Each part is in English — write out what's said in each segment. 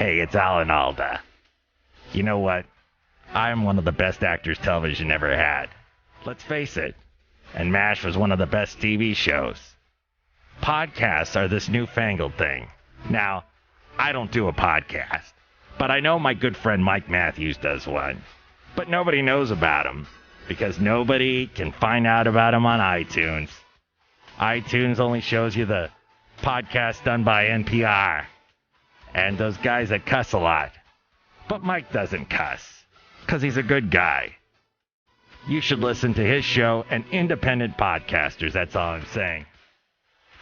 Hey, it's Alan Alda. You know what? I'm one of the best actors television ever had. Let's face it. And MASH was one of the best TV shows. Podcasts are this newfangled thing. Now, I don't do a podcast, but I know my good friend Mike Matthews does one. But nobody knows about him because nobody can find out about him on iTunes. iTunes only shows you the podcast done by NPR and those guys that cuss a lot. But Mike doesn't cuss because he's a good guy. You should listen to his show and independent podcasters, that's all I'm saying.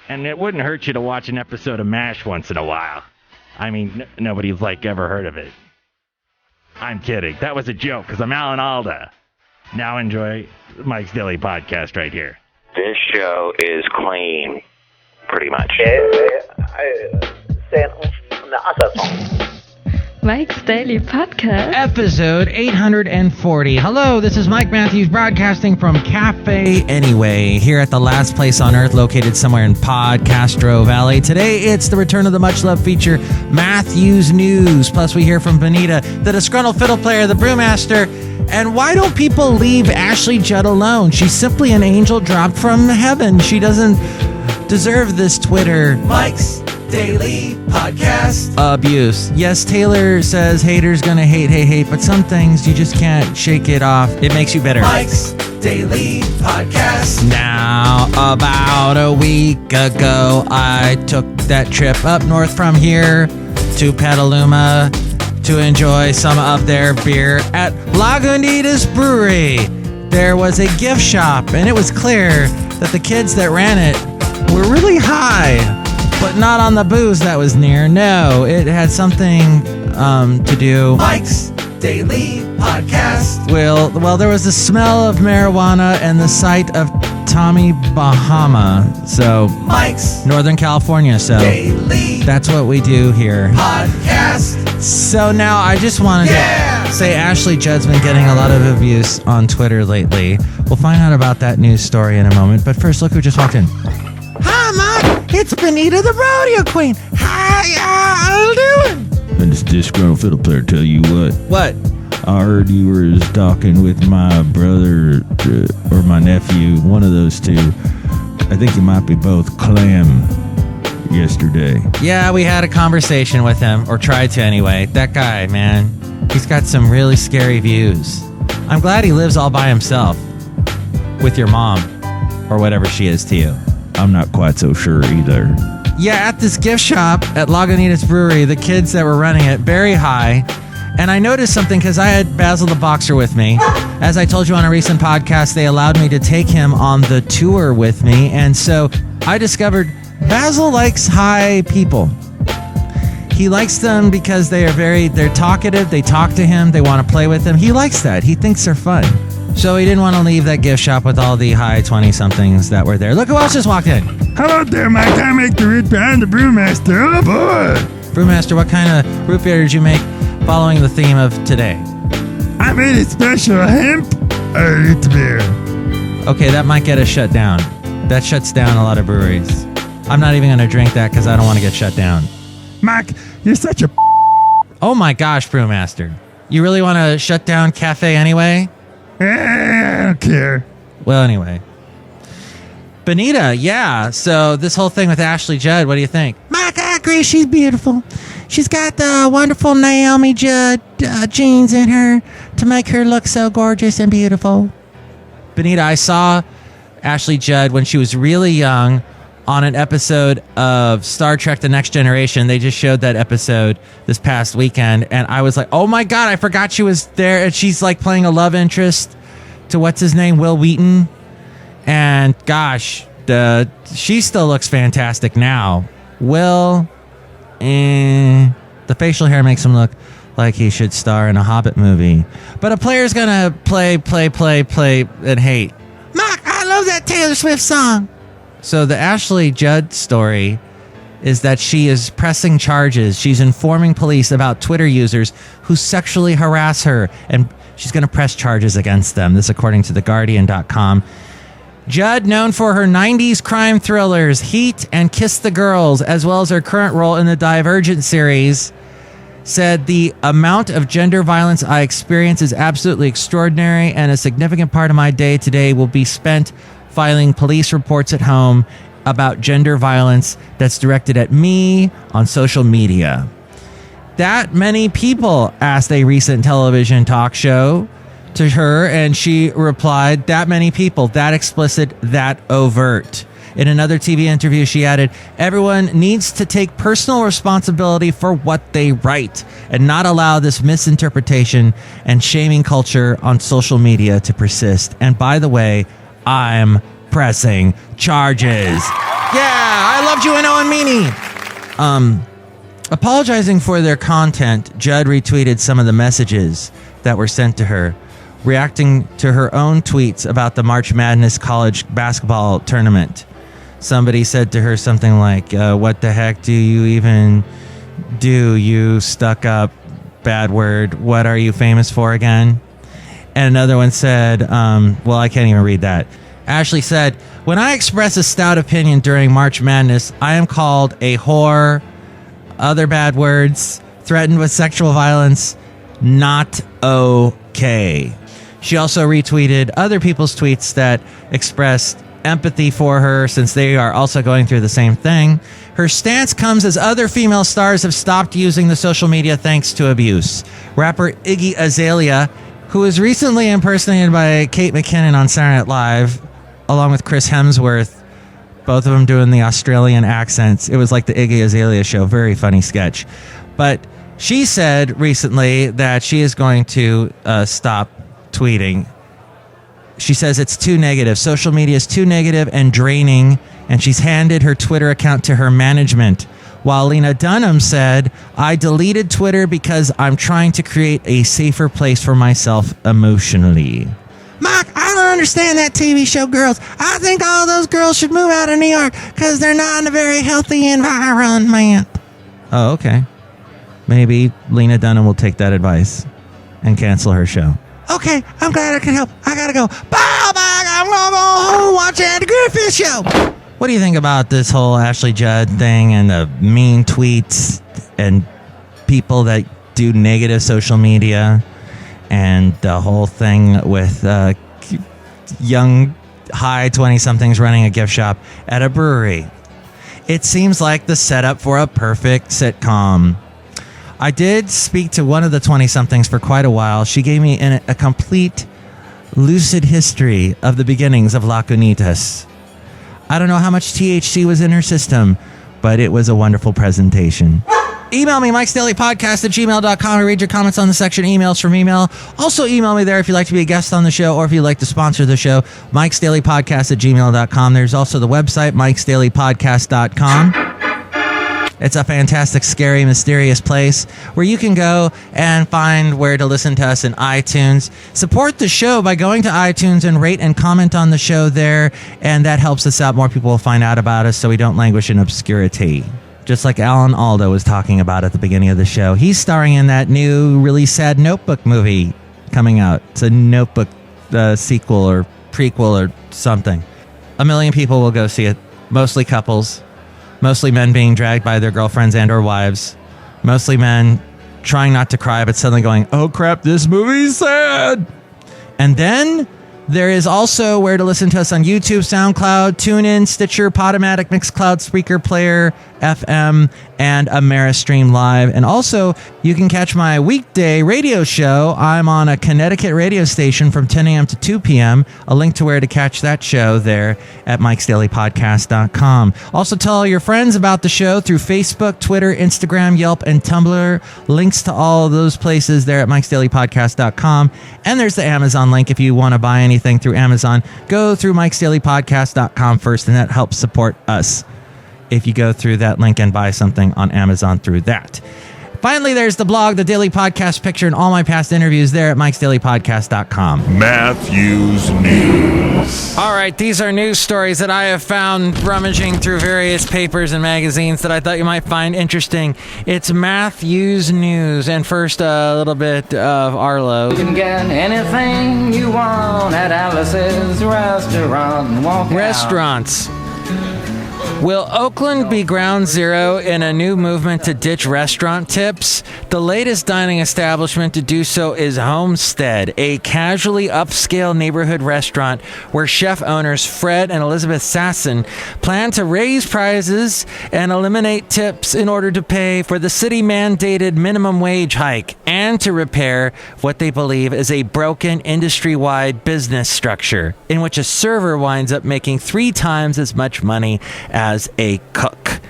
And it wouldn't hurt you to watch an episode of MASH once in a while. I mean, nobody's ever heard of it. I'm kidding. That was a joke because I'm Alan Alda. Now enjoy Mike's Daily Podcast right here. This show is clean, pretty much. Mike's Daily Podcast. Episode 840. Hello, this is Mike Matthews broadcasting from Cafe Anyway, here at the last place on earth located somewhere in Podcastro Valley. Today, it's the return of the much-loved feature, Matthews News. Plus, we hear from Benita, the disgruntled fiddle player, the brewmaster. And why don't people leave Ashley Judd alone? She's simply an angel dropped from heaven. She doesn't deserve this Twitter Mike's Daily Podcast abuse. Yes, Taylor says haters gonna hate, but some things you just can't shake it off. It makes you better. Mike's Daily Podcast. Now, about a week ago, I took that trip up north from here to Petaluma to enjoy some of their beer at Lagunitas Brewery. There was a gift shop, and it was clear that the kids that ran it were really high, but not on the booze that was near. No, it had something to do. Mike's Daily Podcast. Well, there was the smell of marijuana and the sight of Tommy Bahama. So, Mike's Northern California. So, Daily that's what we do here. Podcast. So now I just wanted to say Ashley Judd's been getting a lot of abuse on Twitter lately. We'll find out about that news story in a moment. But first, look who just walked in. Hi, Mike. It's Benita, the rodeo queen. Hi, how you doing? And this disgruntled fiddle player tell you what. What? I heard you were talking with my brother or my nephew, one of those two. I think you might be both clam yesterday. Yeah, we had a conversation with him, or tried to anyway. That guy, man, he's got some really scary views. I'm glad he lives all by himself with your mom, or whatever she is to you. I'm not quite so sure either. Yeah, at this gift shop at Lagunitas Brewery, the kids that were running it, very high. And I noticed something because I had Basil the Boxer with me. As I told you on a recent podcast, they allowed me to take him on the tour with me. And so I discovered Basil likes high people. He likes them because they're talkative. They talk to him. They want to play with him. He likes that. He thinks they're fun. So he didn't want to leave that gift shop with all the high 20-somethings that were there. Look who else just walked in. Hello there, Mike. I make the root beer. I'm the brewmaster. Oh, boy. Brewmaster, what kind of root beer did you make following the theme of today? I made a special hemp root beer. Okay, that might get us shut down. That shuts down a lot of breweries. I'm not even going to drink that because I don't want to get shut down. Mike, you're such a... Oh my gosh, Brewmaster. You really want to shut down Cafe Anyway? I don't care. Well, anyway. Benita, yeah. So this whole thing with Ashley Judd, what do you think? Mike, I agree. She's beautiful. She's got the wonderful Naomi Judd genes in her to make her look so gorgeous and beautiful. Benita, I saw Ashley Judd when she was really young on an episode of Star Trek The Next Generation. They just showed that episode this past weekend, and I was like, oh my God, I forgot she was there. And she's like playing a love interest to what's his name, Will Wheaton. And gosh, she still looks fantastic now. Will, the facial hair makes him look like he should star in a Hobbit movie. But a player's gonna play, and hate. Mark, I love that Taylor Swift song. So the Ashley Judd story is that she is pressing charges. She's informing police about Twitter users who sexually harass her, and she's going to press charges against them. This according to TheGuardian.com. Judd, known for her 90s crime thrillers Heat and Kiss the Girls, as well as her current role in the Divergent series, said the amount of gender violence I experience is absolutely extraordinary, and a significant part of my day today will be spent filing police reports at home about gender violence that's directed at me on social media. That many people asked a recent television talk show to her, and she replied, that many people, that explicit, that overt. In another TV interview, she added, everyone needs to take personal responsibility for what they write and not allow this misinterpretation and shaming culture on social media to persist. And by the way, I'm pressing charges. Yeah, I loved you and Owen Meany. Apologizing for their content, Judd retweeted some of the messages that were sent to her, reacting to her own tweets about the March Madness college basketball tournament. Somebody said to her something like, what the heck do you even do, you stuck up bad word? What are you famous for again? And another one said, well, I can't even read that. Ashley said, when I express a stout opinion during March Madness, I am called a whore, other bad words, threatened with sexual violence. Not okay. She also retweeted other people's tweets that expressed empathy for her since they are also going through the same thing. Her stance comes as other female stars have stopped using the social media thanks to abuse. Rapper Iggy Azalea, who was recently impersonated by Kate McKinnon on Saturday Night Live, along with Chris Hemsworth, both of them doing the Australian accents. It was like the Iggy Azalea show. Very funny sketch. But she said recently that she is going to stop tweeting. She says it's too negative. Social media is too negative and draining, and she's handed her Twitter account to her management. While Lena Dunham said, I deleted Twitter because I'm trying to create a safer place for myself emotionally. Mark, I don't understand that TV show Girls. I think all those girls should move out of New York because they're not in a very healthy environment. Oh, okay. Maybe Lena Dunham will take that advice and cancel her show. Okay, I'm glad I can help. I gotta go. Bye, bye. I'm gonna go home watch the Griffith Show. What do you think about this whole Ashley Judd thing and the mean tweets and people that do negative social media and the whole thing with young, high 20-somethings running a gift shop at a brewery? It seems like the setup for a perfect sitcom. I did speak to one of the 20-somethings for quite a while. She gave me a complete lucid history of the beginnings of Lagunitas. I don't know how much THC was in her system, but it was a wonderful presentation. Email me, mikesdailypodcast@gmail.com, or read your comments on the section emails from email. Also email me there if you'd like to be a guest on the show or if you'd like to sponsor the show, mikesdailypodcast@gmail.com. There's also the website, mikesdailypodcast.com. It's a fantastic, scary, mysterious place where you can go and find where to listen to us in iTunes. Support the show by going to iTunes and rate and comment on the show there, and that helps us out. More people will find out about us so we don't languish in obscurity. Just like Alan Alda was talking about at the beginning of the show. He's starring in that new, really sad Notebook movie coming out. It's a Notebook sequel or prequel or something. 1 million people will go see it, mostly couples. Mostly men being dragged by their girlfriends and or wives. Mostly men trying not to cry, but suddenly going, oh crap, this movie's sad. And then there is also where to listen to us on YouTube, SoundCloud, TuneIn, Stitcher, Podomatic, Mixcloud, Spreaker Player, FM, and Ameristream Live. And also, you can catch my weekday radio show. I'm on a Connecticut radio station from 10 a.m. to 2 p.m. A link to where to catch that show there at mikesdailypodcast.com. Also, tell all your friends about the show through Facebook, Twitter, Instagram, Yelp, and Tumblr. Links to all of those places there at mikesdailypodcast.com. And there's the Amazon link if you want to buy anything through Amazon. Go through mikesdailypodcast.com first, and that helps support us if you go through that link and buy something on Amazon through that. Finally, there's the blog, the Daily Podcast Picture, and all my past interviews there at mikesdailypodcast.com. Matthew's News. All right, these are news stories that I have found rummaging through various papers and magazines that I thought you might find interesting. It's Matthew's News. And first, a little bit of Arlo. You can get anything you want at Alice's restaurant and walk Restaurants. Will Oakland be ground zero in a new movement to ditch restaurant tips? The latest dining establishment to do so is Homestead, a casually upscale neighborhood restaurant where chef owners Fred and Elizabeth Sasson plan to raise prices and eliminate tips in order to pay for the city-mandated minimum wage hike and to repair what they believe is a broken industry-wide business structure in which a server winds up making 3 times as much money as a cook.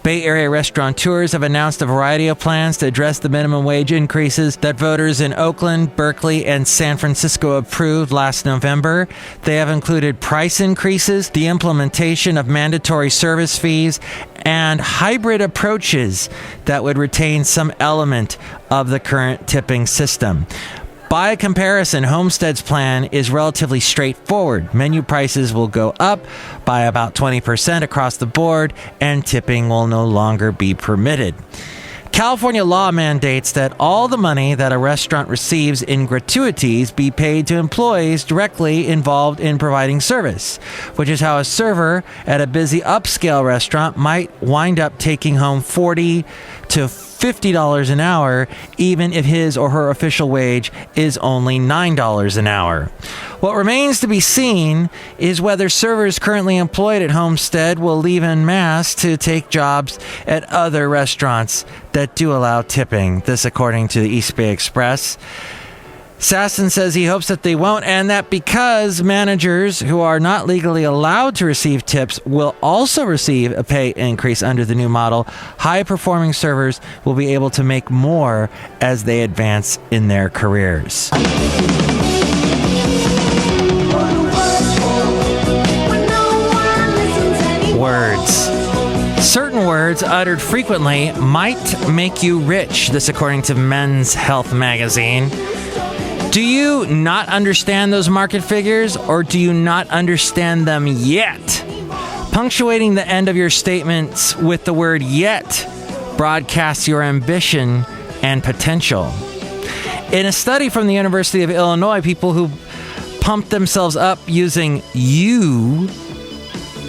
Bay Area restaurateurs have announced a variety of plans to address the minimum wage increases that voters in Oakland, Berkeley, and San Francisco approved last November. They have included price increases, the implementation of mandatory service fees, and hybrid approaches that would retain some element of the current tipping system. By comparison, Homestead's plan is relatively straightforward. Menu prices will go up by about 20% across the board, and tipping will no longer be permitted. California law mandates that all the money that a restaurant receives in gratuities be paid to employees directly involved in providing service, which is how a server at a busy upscale restaurant might wind up taking home $40 to $50 an hour, even if his or her official wage is only $9 an hour. What remains to be seen is whether servers currently employed at Homestead will leave en masse to take jobs at other restaurants that do allow tipping. This according to the East Bay Express. Sasson says he hopes that they won't, and that because managers who are not legally allowed to receive tips will also receive a pay increase under the new model, high-performing servers will be able to make more as they advance in their careers. Words. Certain words uttered frequently might make you rich, this according to Men's Health magazine. Do you not understand those market figures, or do you not understand them yet? Punctuating the end of your statements with the word yet broadcasts your ambition and potential. In a study from the University of Illinois, people who pumped themselves up using you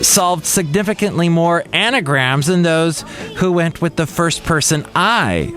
solved significantly more anagrams than those who went with the first person I.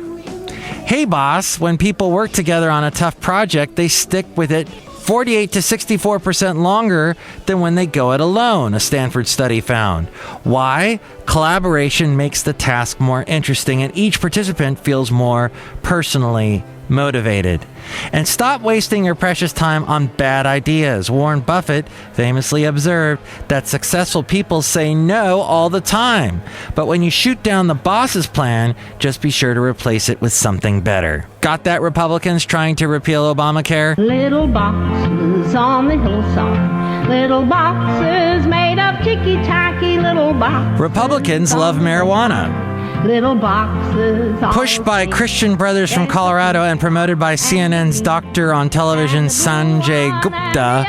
Hey boss, when people work together on a tough project, they stick with it 48 to 64% longer than when they go it alone, a Stanford study found. Why? Collaboration makes the task more interesting and each participant feels more personally motivated. And stop wasting your precious time on bad ideas. Warren Buffett famously observed that successful people say no all the time. But when you shoot down the boss's plan, just be sure to replace it with something better. Got that, Republicans trying to repeal Obamacare? Little boxes on the hillside, little boxes made of ticky-tacky little boxes. Republicans love marijuana. Little boxes. Pushed by Christian brothers from Colorado and promoted by CNN's doctor on television Sanjay Gupta,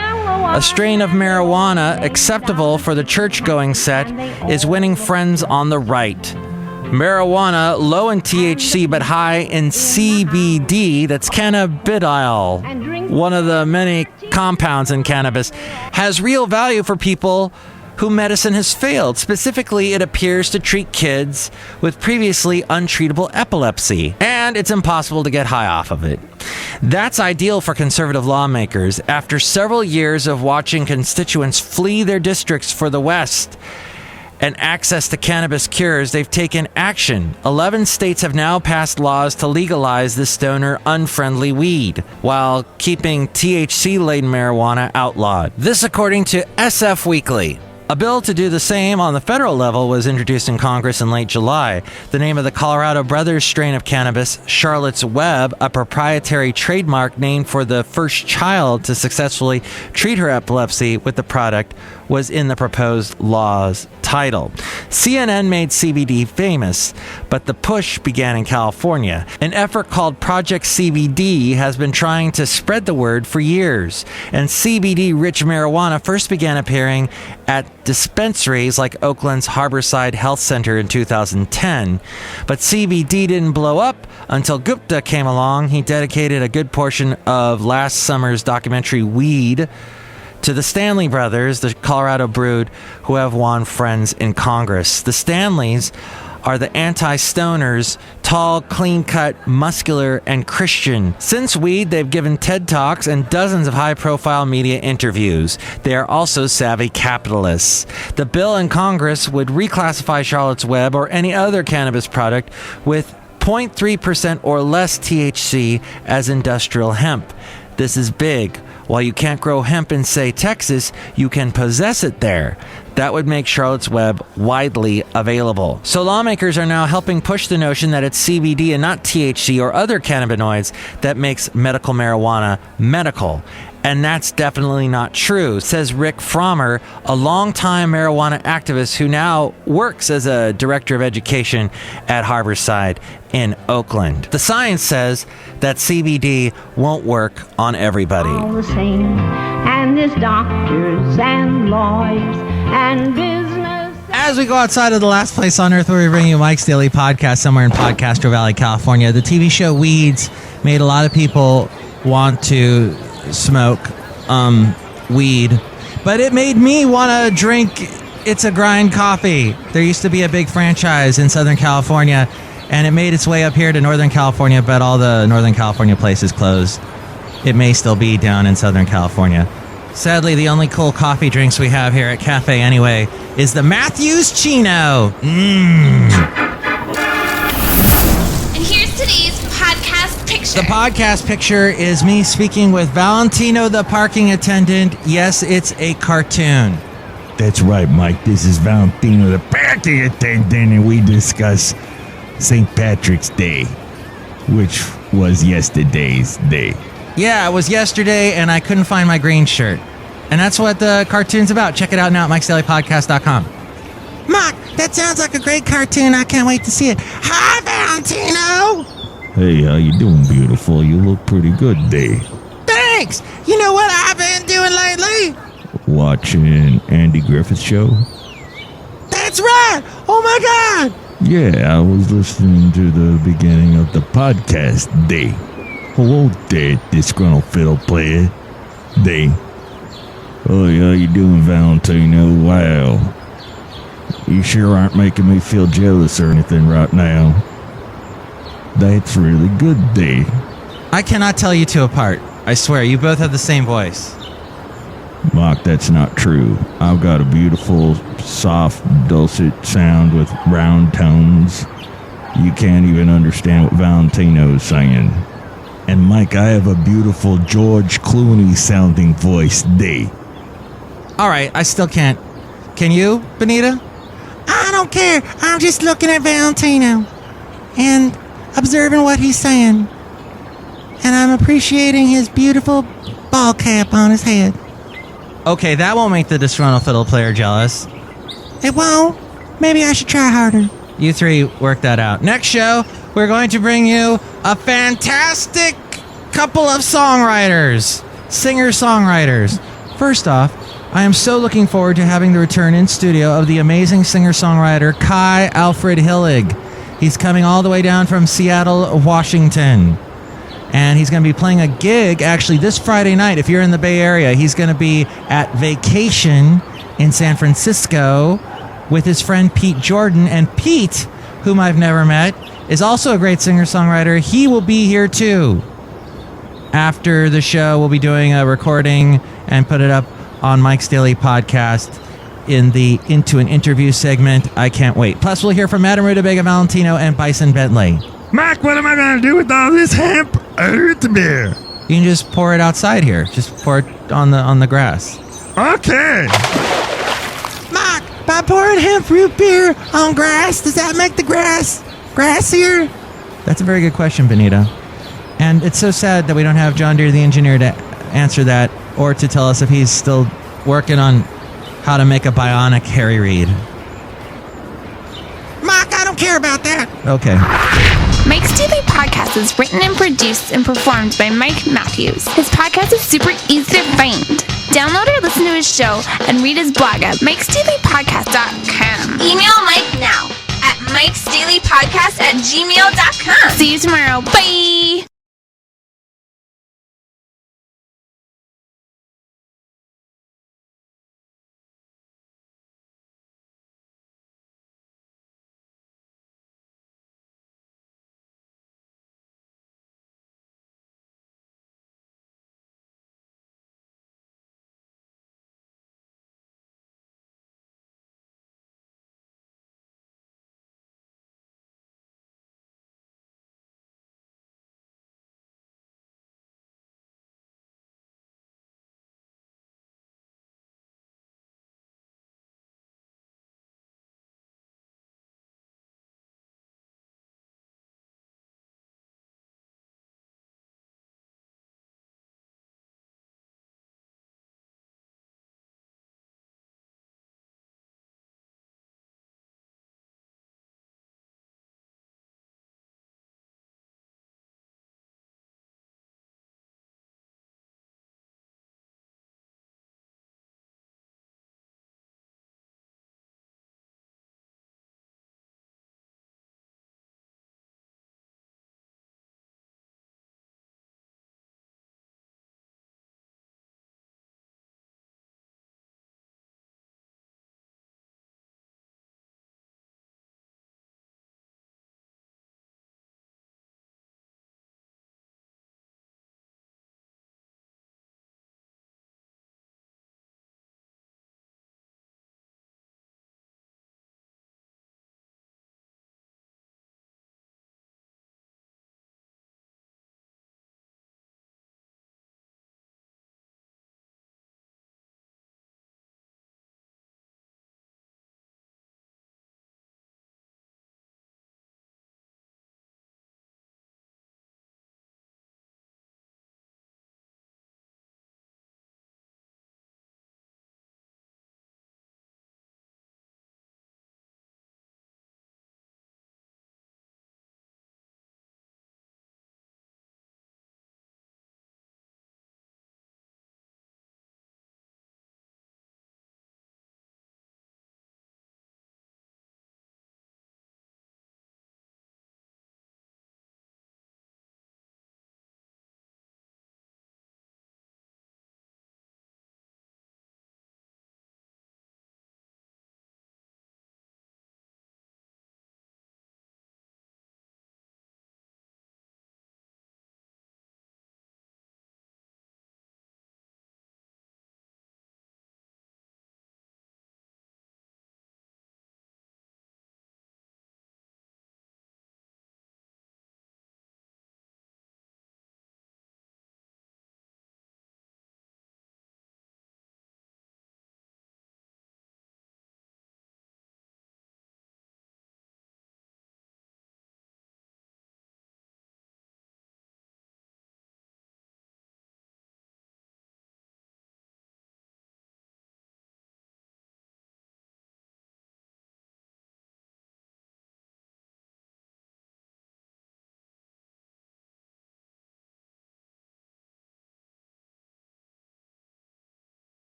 a strain of marijuana acceptable for the church-going set is winning friends on the right. Marijuana, low in THC but high in CBD, that's cannabidiol, one of the many compounds in cannabis, has real value for people who medicine has failed. Specifically, it appears to treat kids with previously untreatable epilepsy, and it's impossible to get high off of it. That's ideal for conservative lawmakers. After several years of watching constituents flee their districts for the West and access to cannabis cures, they've taken action. 11 states have now passed laws to legalize this stoner-unfriendly weed, while keeping THC-laden marijuana outlawed. This according to SF Weekly. A bill to do the same on the federal level was introduced in Congress in late July. The name of the Colorado Brothers strain of cannabis, Charlotte's Web, a proprietary trademark named for the first child to successfully treat her epilepsy with the product, was in the proposed law's title. CNN made CBD famous, but the push began in California. An effort called Project CBD has been trying to spread the word for years, and CBD-rich marijuana first began appearing at dispensaries like Oakland's Harborside Health Center in 2010. But CBD didn't blow up until Gupta came along. He dedicated a good portion of last summer's documentary Weed to the Stanley brothers, the Colorado brood, who have won friends in Congress. The Stanleys are the anti-stoners, tall, clean-cut, muscular, and Christian. Since weed, they've given TED Talks and dozens of high-profile media interviews. They are also savvy capitalists. The bill in Congress would reclassify Charlotte's Web or any other cannabis product with 0.3% or less THC as industrial hemp. This is big. While you can't grow hemp in, say, Texas, you can possess it there. That would make Charlotte's Web widely available. So lawmakers are now helping push the notion that it's CBD and not THC or other cannabinoids that makes medical marijuana medical. And that's definitely not true, says Rick Frommer, a longtime marijuana activist who now works as a director of education at Harborside in Oakland. The science says that CBD won't work on everybody. All the same, and there's doctors and lawyers and business. As we go outside of the last place on earth where we bring you Mike's Daily Podcast somewhere in Podcastro Valley, California, the TV show Weeds made a lot of people want to smoke weed, but it made me want to drink It's a Grind coffee. There used to be a big franchise in Southern California, and it made its way up here to Northern California, but all the Northern California places closed. It may still be down in Southern California. Sadly, the only cool coffee drinks we have here at Cafe Anyway is the Matthews Chino. And here's today's podcast picture. The podcast picture is me speaking with Valentino, the parking attendant. Yes, it's a cartoon. That's right, Mike. This is Valentino, the parking attendant, and we discuss St. Patrick's Day, which was yesterday's day. Yeah, it was yesterday, and I couldn't find my green shirt. And that's what the cartoon's about. Check it out now at Mike'sDailyPodcast.com. Mark, that sounds like a great cartoon. I can't wait to see it. Hi, Valentino! Hey, how you doing, beautiful? You look pretty good today. Thanks! You know what I've been doing lately? Watching Andy Griffith's show? That's right! Oh my God! Yeah, I was listening to the beginning of the podcast day. Hello there, disgruntled fiddle player. Day. Oh, how you doing, Valentino? Wow. You sure aren't making me feel jealous or anything right now. That's really good, Day. I cannot tell you two apart. I swear, you both have the same voice. Mark, that's not true. I've got a beautiful, soft, dulcet sound with round tones. You can't even understand what Valentino's saying. And Mike, I have a beautiful George Clooney sounding voice, Day. All right, I still can't. Can you, Benita? I don't care. I'm just looking at Valentino and observing what he's saying. And I'm appreciating his beautiful ball cap on his head. Okay, that won't make the disgruntled fiddle player jealous. It won't. Maybe I should try harder. You three work that out. Next show, we're going to bring you a fantastic couple of songwriters. Singer-songwriters. First off, I am so looking forward to having the return in studio of the amazing singer-songwriter KYE ALFRED HILLIG. He's coming all the way down from Seattle, Washington. And he's going to be playing a gig actually this Friday night. If you're in the Bay Area, he's going to be at Vacation in San Francisco with his friend Pete Jordan. And Pete, whom I've never met, is also a great singer-songwriter. He will be here too. After the show, we'll be doing a recording and put it up on Mike's Daily Podcast in the Into an Interview segment. I can't wait. Plus, we'll hear from Madame Rootabega, Valentino, and Bison Bentley. Mike, what am I going to do with all this hemp root beer? You can just pour it outside here. Just pour it on the grass. Okay. Mark, by pouring hemp root beer on grass, does that make the grass grassier? That's a very good question, Benita. And it's so sad that we don't have John Deere, the engineer, to answer that or to tell us if he's still working on how to make a bionic Harry Reid. Mark, I don't care about that. Okay. Mike's Daily Podcast is written and produced and performed by Mike Matthews. His podcast is super easy to find. Download or listen to his show and read his blog at Mike'sDailyPodcast.com. Email Mike now at Mike'sDailyPodcast@gmail.com. See you tomorrow. Bye!